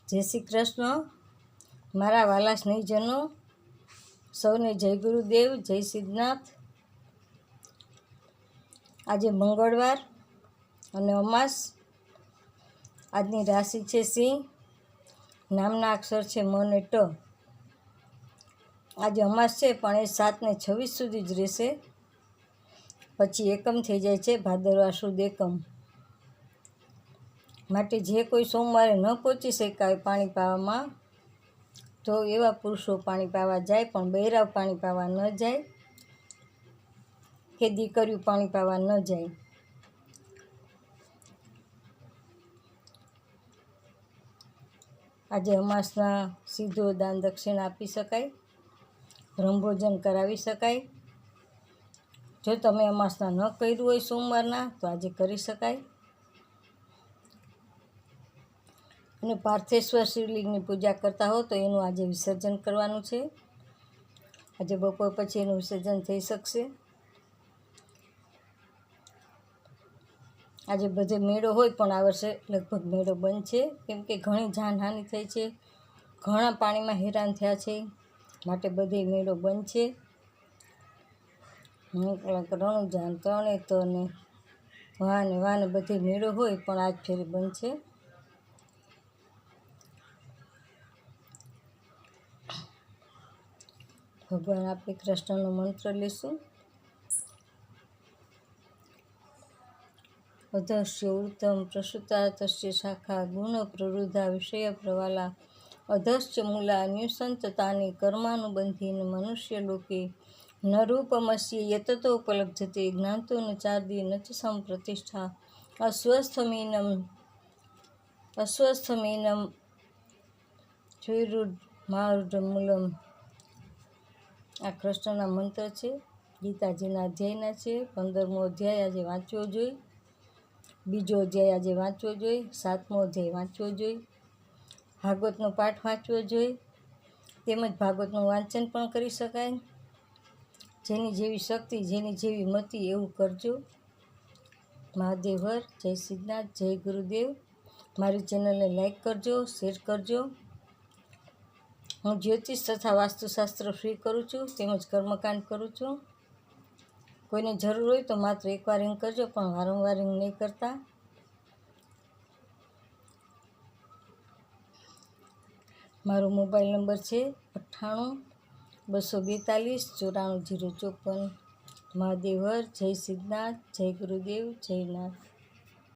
જય શ્રી કૃષ્ણ મારા વાલા સ્નેહીજનો, સૌને જય ગુરુદેવ, જય સિદ્ધનાથ। આજે મંગળવાર અને અમાસ। આજની રાશિ છે સિંહ, નામના અક્ષર છે મ અને ટ। આજે અમાસ છે પણ એ 7 ને 26 સુધી જ રહેશે, પછી એકમ થઈ જાય છે, ભાદરવા સુદ એકમ। માટે જે કોઈ સોમવારે ન પહોંચી શકાય પાણી પાવામાં, તો એવા પુરુષો પાણી પાવા જાય, પણ બૈરાવ પાણી પાવા ન જાય કે દીકરીઓ પાણી પાવા ન જાય। આજે અમાસના સીધો દાન દક્ષિણા આપી શકાય, બ્રહ્મભોજન કરાવી શકાય। જો તમે અમાસના ન કર્યું હોય સોમવારના, તો આજે કરી શકાય। અને પાર્થેશ્વર શિવલિંગની પૂજા કરતા હો તો એનું આજે વિસર્જન કરવાનું છે। આજે બપોર પછી એનું વિસર્જન થઈ શકશે। આજે બધે મેળો હોય પણ આ વર્ષે લગભગ મેળો બંધ છે, કેમ કે ઘણી જાનહાનિ થઈ છે, ઘણા પાણીમાં હેરાન થયા છે, માટે બધે મેળો બંધ છે। રણુજાન તરણેતર ને વાને બધે મેળો હોય પણ આજ ફેરે બંધ છે। ભગવાન આપણે કૃષ્ણનો મંત્ર લઈશું। અધસ્ય ઉત્તમ પ્રસૂતા તસ્ય શાખા ગુણ પ્રવૃદ્ધા વિષય પ્રવાલા અધસ્ય મૂલા ન્યુસંતતાની કર્માનુબંધીન મનુષ્ય લોકે ન રૂપમસ્ય યતતો ઉપલબ્ધતે જ્ઞાતો ન ચાર્દી ન ચ સંપ્રતિષ્ઠા અસ્વસ્થમીનમ મારુઢ મૂલમ। આ કૃષ્ણના મંત્ર છે, ગીતાજીના અધ્યાયના છે। 15મો અધ્યાય આજે વાંચવો જોઈએ, બીજો અધ્યાય આજે વાંચવો જોઈએ, 7મો અધ્યાય વાંચવો જોઈએ, ભાગવતનો પાઠ વાંચવો જોઈએ, તેમજ ભાગવતનું વાંચન પણ કરી શકાય। જેની જેવી શક્તિ, જેની જેવી મતિ એવું કરજો। મહાદેવ હર, જય સિદ્ધનાથ, જય ગુરુદેવ। મારી ચેનલને લાઈક કરજો, શેર કરજો। હું જ્યોતિષ તથા વાસ્તુશાસ્ત્ર ફ્રી કરું છું, તેમજ કર્મકાંડ કરું છું। કોઈને જરૂર હોય તો માત્ર એકવાર રિંગ કરજો, પણ વારંવાર રિંગ નહીં કરતા। મારો મોબાઈલ નંબર છે 98 242 94 054। મહાદેવ હર, જય સિદ્ધનાથ, જય ગુરુદેવ, જય નાથ।